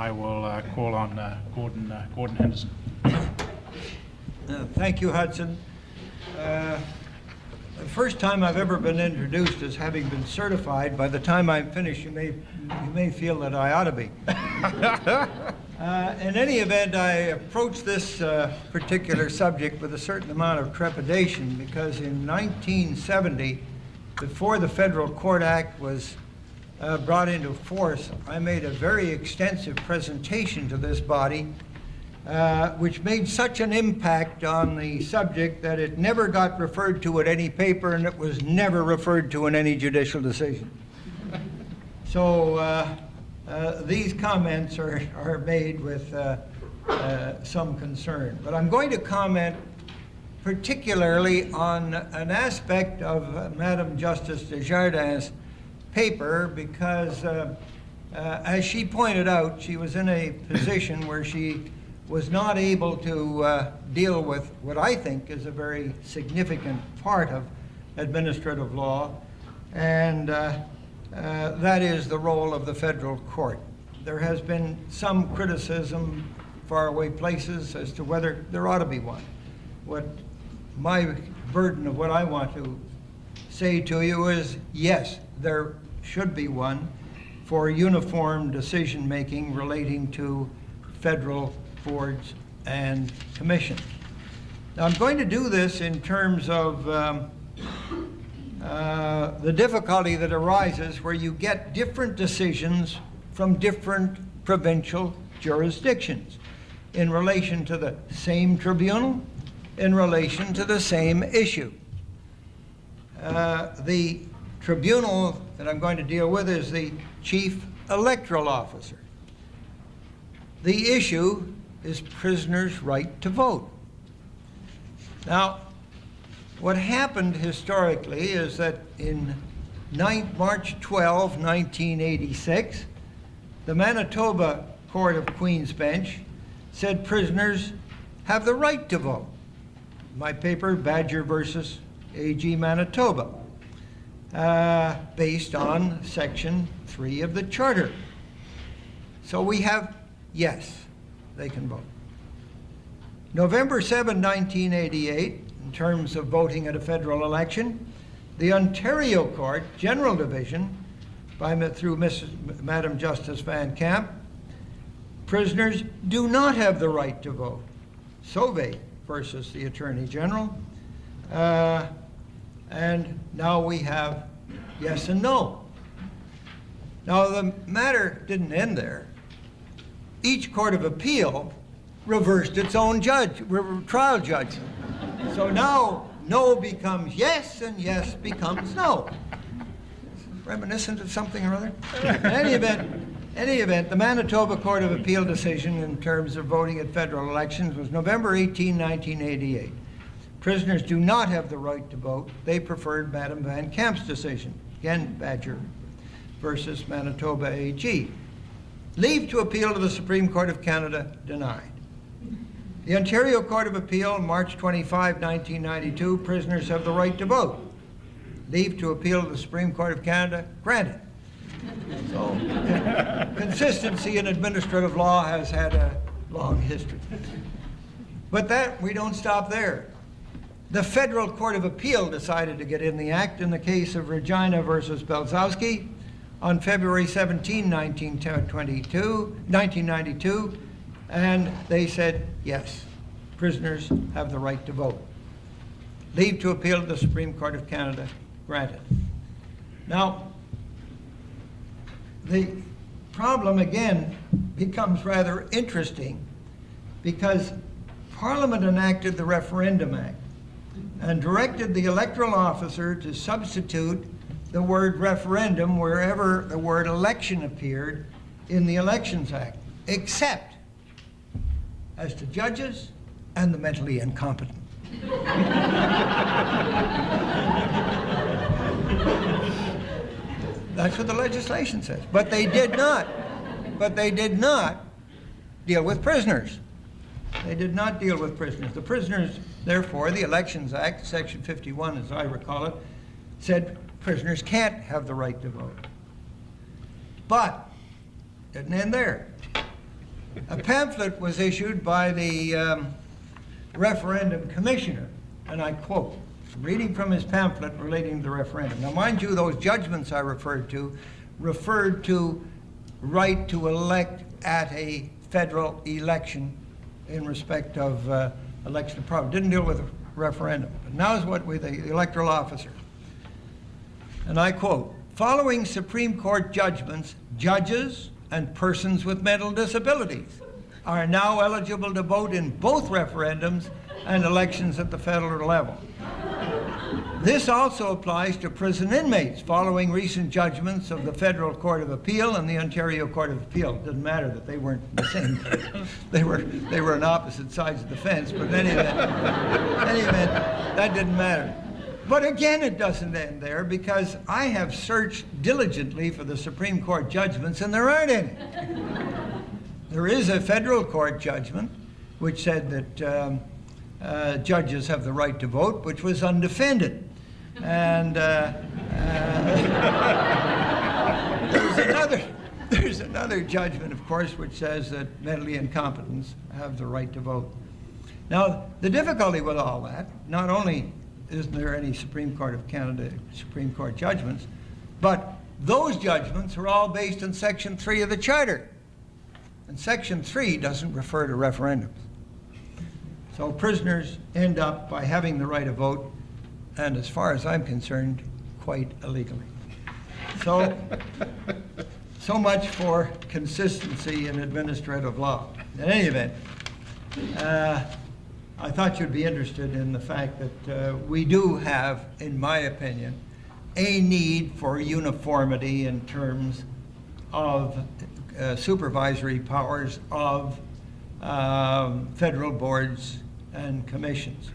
I will call on Gordon Henderson. Thank you, Hudson. The first time I've ever been introduced as having been certified. By the time I'm finished, you may feel that I ought to be. In any event, I approach this particular subject with a certain amount of trepidation because in 1970, before the Federal Court Act was brought into force, I made a very extensive presentation to this body which made such an impact on the subject that it never got referred to in any paper and it was never referred to in any judicial decision. So these comments are made with some concern. But I'm going to comment particularly on an aspect of Madam Justice Desjardins' paper because, as she pointed out, she was in a position where she was not able to deal with what I think is a very significant part of administrative law, and that is the role of the federal court. There has been some criticism faraway places as to whether there ought to be one. What my burden of what I want to say to you is, yes, there should be one for uniform decision-making relating to federal boards and commissions. Now, I'm going to do this in terms of the difficulty that arises where you get different decisions from different provincial jurisdictions in relation to the same tribunal, in relation to the same issue. The tribunal that I'm going to deal with is the Chief Electoral Officer. The issue is prisoners' right to vote. Now, what happened historically is that in March 12, 1986, the Manitoba Court of Queen's Bench said prisoners have the right to vote. My paper, Badger versus AG Manitoba, based on Section 3 of the Charter. So we have, yes, they can vote. November 7, 1988, in terms of voting at a federal election, the Ontario Court, General Division, through Madam Justice Van Camp, prisoners do not have the right to vote. Sauvé versus the Attorney General. And now we have yes and no. Now the matter didn't end there. Each court of appeal reversed its own trial judge. So now no becomes yes and yes becomes no. Reminiscent of something or other? In any event, the Manitoba Court of Appeal decision in terms of voting at federal elections was November 18, 1988. Prisoners do not have the right to vote. They preferred Madam Van Camp's decision. Again, Badger versus Manitoba AG. Leave to appeal to the Supreme Court of Canada denied. The Ontario Court of Appeal, March 25, 1992, prisoners have the right to vote. Leave to appeal to the Supreme Court of Canada granted. So, consistency in administrative law has had a long history. But we don't stop there. The Federal Court of Appeal decided to get in the act in the case of Regina versus Belzowski on February 17, 1992, and they said, yes, prisoners have the right to vote. Leave to appeal to the Supreme Court of Canada granted. Now, the problem again becomes rather interesting because Parliament enacted the Referendum Act and directed the electoral officer to substitute the word referendum wherever the word election appeared in the Elections Act, except as to judges and the mentally incompetent. That's what the legislation says. But they did not deal with prisoners. They did not deal with prisoners. The prisoners, therefore, the Elections Act, Section 51, as I recall it, said prisoners can't have the right to vote. But didn't end there. a pamphlet was issued by the referendum commissioner, and I quote, reading from his pamphlet relating to the referendum. Now, mind you, those judgments I referred to right to elect at a federal election in respect of election of province. Didn't deal with a referendum. But now is what with the electoral officer. And I quote, following Supreme Court judgments, judges and persons with mental disabilities are now eligible to vote in both referendums and elections at the federal level. This also applies to prison inmates following recent judgments of the Federal Court of Appeal and the Ontario Court of Appeal. It doesn't matter that they weren't the same. they were on opposite sides of the fence, but in any event, that didn't matter. But again, it doesn't end there, because I have searched diligently for the Supreme Court judgments, and there aren't any. There is a federal court judgment which said that judges have the right to vote, which was undefended. And there's another judgment, of course, which says that mentally incompetents have the right to vote. Now, the difficulty with all that, not only isn't there any Supreme Court of Canada Supreme Court judgments, but those judgments are all based on Section 3 of the Charter. And Section 3 doesn't refer to referendums. So prisoners end up by having the right to vote, and as far as I'm concerned, quite illegally. So much for consistency in administrative law. In any event, I thought you'd be interested in the fact that we do have, in my opinion, a need for uniformity in terms of supervisory powers of federal boards and commissions.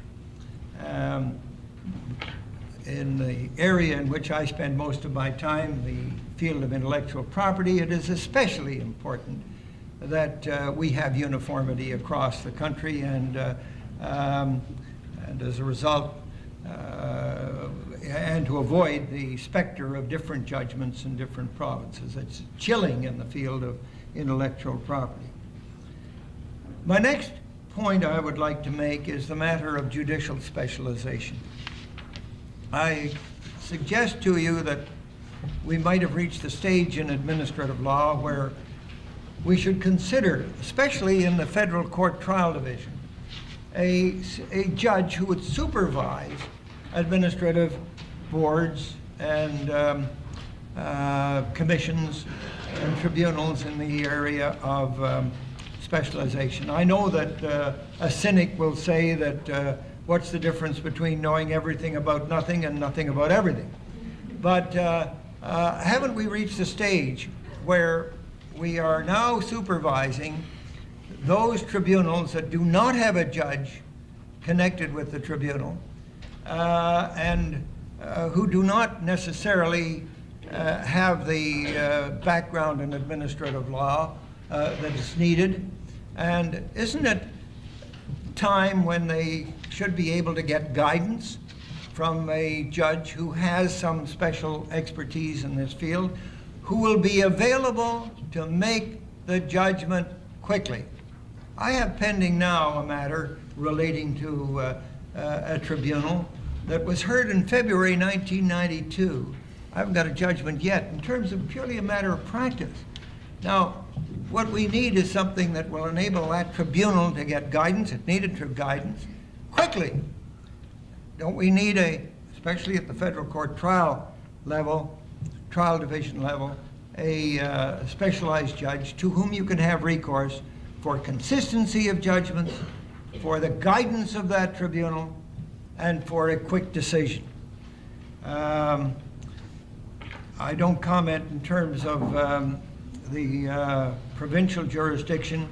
In the area in which I spend most of my time, the field of intellectual property, it is especially important that we have uniformity across the country, and as a result, and to avoid the specter of different judgments in different provinces. It's chilling in the field of intellectual property. My next point I would like to make is the matter of judicial specialization. I suggest to you that we might have reached the stage in administrative law where we should consider, especially in the federal court trial division, a judge who would supervise administrative boards and commissions and tribunals in the area of specialization. I know that a cynic will say that what's the difference between knowing everything about nothing and nothing about everything? But haven't we reached a stage where we are now supervising those tribunals that do not have a judge connected with the tribunal and who do not necessarily have the background in administrative law that is needed? And isn't it time when they should be able to get guidance from a judge who has some special expertise in this field, who will be available to make the judgment quickly? I have pending now a matter relating to a tribunal that was heard in February 1992. I haven't got a judgment yet in terms of purely a matter of practice. Now, what we need is something that will enable that tribunal to get guidance. It needed guidance quickly. Don't we need especially at the federal court trial level, trial division level, a specialized judge to whom you can have recourse for consistency of judgments, for the guidance of that tribunal, and for a quick decision. I don't comment in terms of the provincial jurisdiction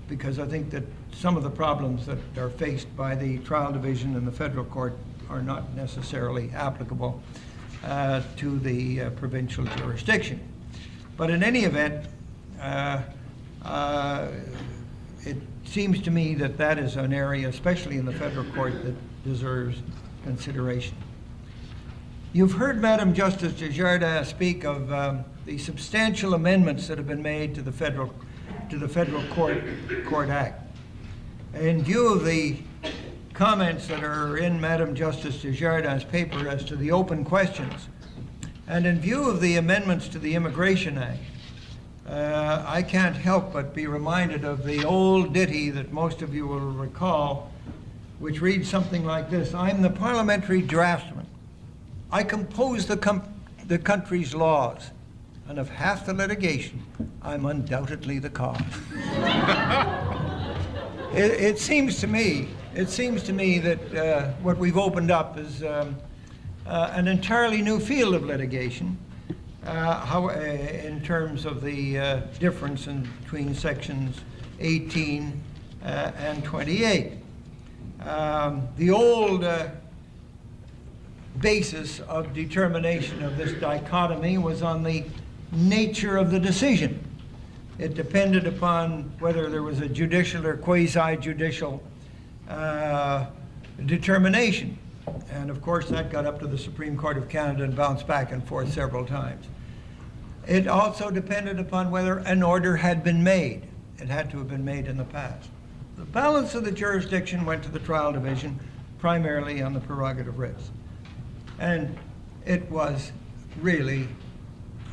because I think that some of the problems that are faced by the trial division and the federal court are not necessarily applicable to the provincial jurisdiction. But in any event, it seems to me that that is an area, especially in the federal court, that deserves consideration. You've heard Madam Justice Desjardins speak of the substantial amendments that have been made to the Federal Court Act. In view of the comments that are in Madam Justice Desjardins' paper as to the open questions, and in view of the amendments to the Immigration Act, I can't help but be reminded of the old ditty that most of you will recall, which reads something like this: I'm the parliamentary draftsman. I compose the country's laws, and of half the litigation, I'm undoubtedly the cause. It seems to me that what we've opened up is an entirely new field of litigation, in terms of the difference between sections 18 and 28. The old basis of determination of this dichotomy was on the nature of the decision. It depended upon whether there was a judicial or quasi-judicial determination. And of course, that got up to the Supreme Court of Canada and bounced back and forth several times. It also depended upon whether an order had been made. It had to have been made in the past. The balance of the jurisdiction went to the trial division, primarily on the prerogative writs. And it was really,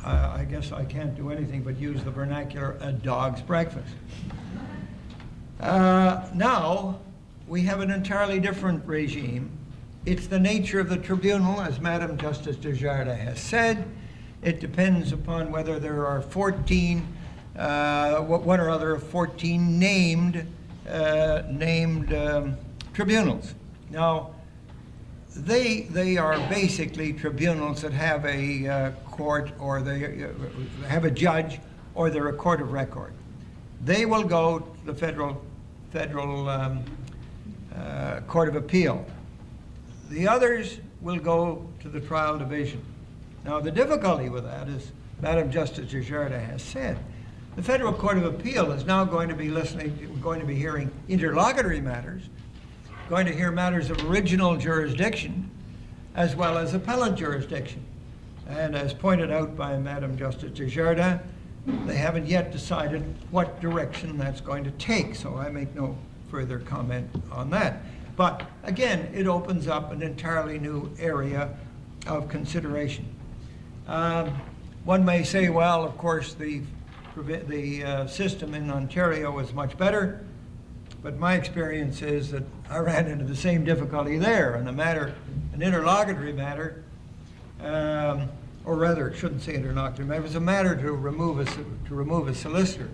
I guess I can't do anything but use the vernacular, a dog's breakfast. Now, we have an entirely different regime. It's the nature of the tribunal, as Madam Justice Desjardins has said. It depends upon whether there are 14, one or other of 14 named tribunals. Now, they are basically tribunals that have a court, or they have a judge, or they're a court of record. They will go to the federal Court of Appeal. The others will go to the trial division. Now, the difficulty with that is, Madam Justice Desjardins has said, the Federal Court of Appeal is now going to be hearing interlocutory matters, going to hear matters of original jurisdiction, as well as appellate jurisdiction. And as pointed out by Madam Justice Desjardins, they haven't yet decided what direction that's going to take, so I make no further comment on that. But again, it opens up an entirely new area of consideration. One may say, well, of course, the system in Ontario is much better, but my experience is that I ran into the same difficulty there. And an interlocutory matter, or rather, it shouldn't say interlocutory matter, it was a matter to remove a solicitor.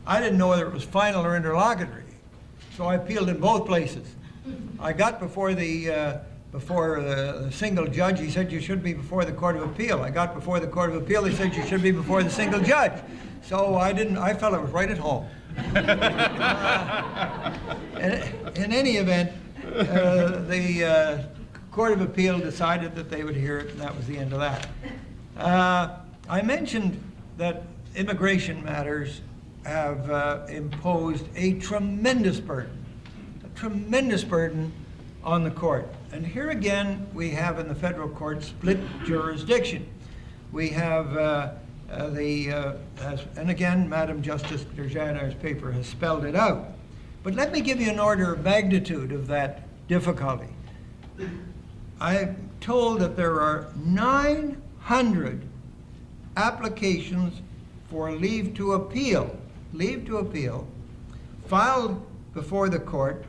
I didn't know whether it was final or interlocutory, so I appealed in both places. I got before the single judge. He said you should be before the Court of Appeal. I got before the Court of Appeal. He said you should be before the single judge. So I felt I was right at home. In any event, the Court of Appeal decided that they would hear it, and that was the end of that. I mentioned that immigration matters have imposed a tremendous burden on the court. And here again, we have in the federal court split jurisdiction. We have and again, Madam Justice Desjardins' paper has spelled it out. But let me give you an order of magnitude of that difficulty. I'm told that there are 900 applications for leave to appeal, filed before the court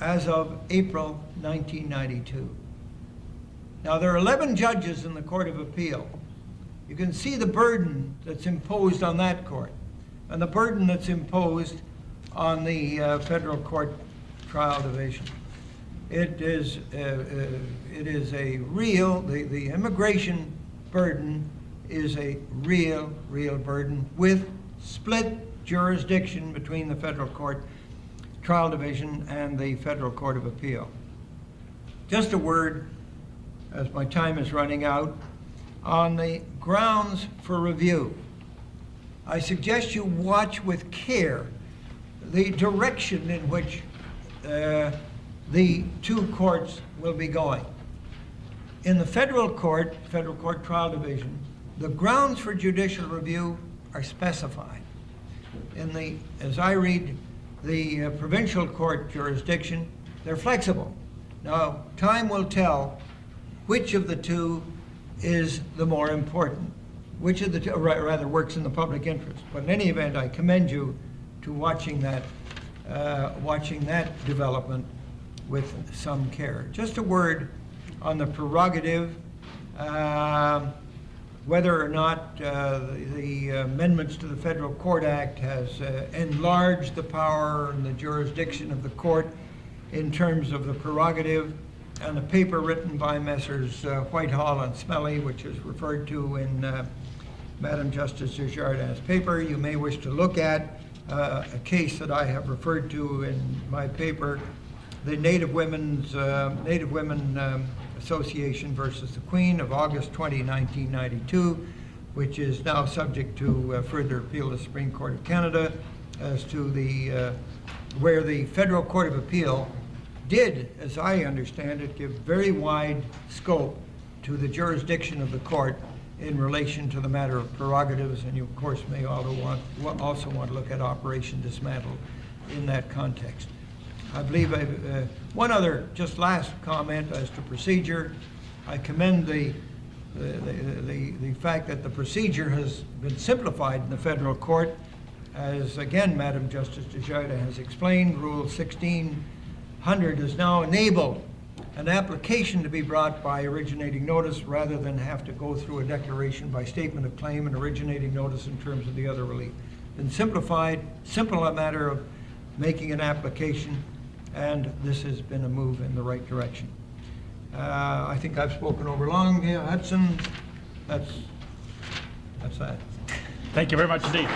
as of April 1992. Now, there are 11 judges in the Court of Appeal. You can see the burden that's imposed on that court and the burden that's imposed on the Federal Court Trial Division. It is a real, the immigration burden is a real burden with split jurisdiction between the Federal Court Trial Division and the Federal Court of Appeal. Just a word, as my time is running out, on the grounds for review. I suggest you watch with care the direction in which the two courts will be going. In the Federal Court Trial Division, The grounds for judicial review are specified. As I read the provincial court jurisdiction, they're flexible. Now, time will tell which of the two is the more important, which of the two rather works in the public interest. But in any event, I commend you to watching that development with some care. Just a word on the prerogative, whether or not the amendments to the Federal Court Act has enlarged the power and the jurisdiction of the court in terms of the prerogative, and a paper written by Messrs. Whitehall and Smelly, which is referred to in Madam Justice Desjardins' paper. You may wish to look at a case that I have referred to in my paper, the Native Women Association versus the Queen of August 20, 1992, which is now subject to further appeal to the Supreme Court of Canada as to where the Federal Court of Appeal did, as I understand it, give very wide scope to the jurisdiction of the court in relation to the matter of prerogatives, and you of course may also want to look at Operation Dismantle in that context. I believe one other just last comment as to procedure. I commend the fact that the procedure has been simplified in the federal court, as again Madam Justice Desjardins has explained. Rule 1600 has now enabled an application to be brought by originating notice rather than have to go through a declaration by statement of claim and originating notice in terms of the other relief. Been simplified, simple a matter of making an application, and this has been a move in the right direction. I think I've spoken over long. Yeah, Hudson, that's that. Thank you very much indeed.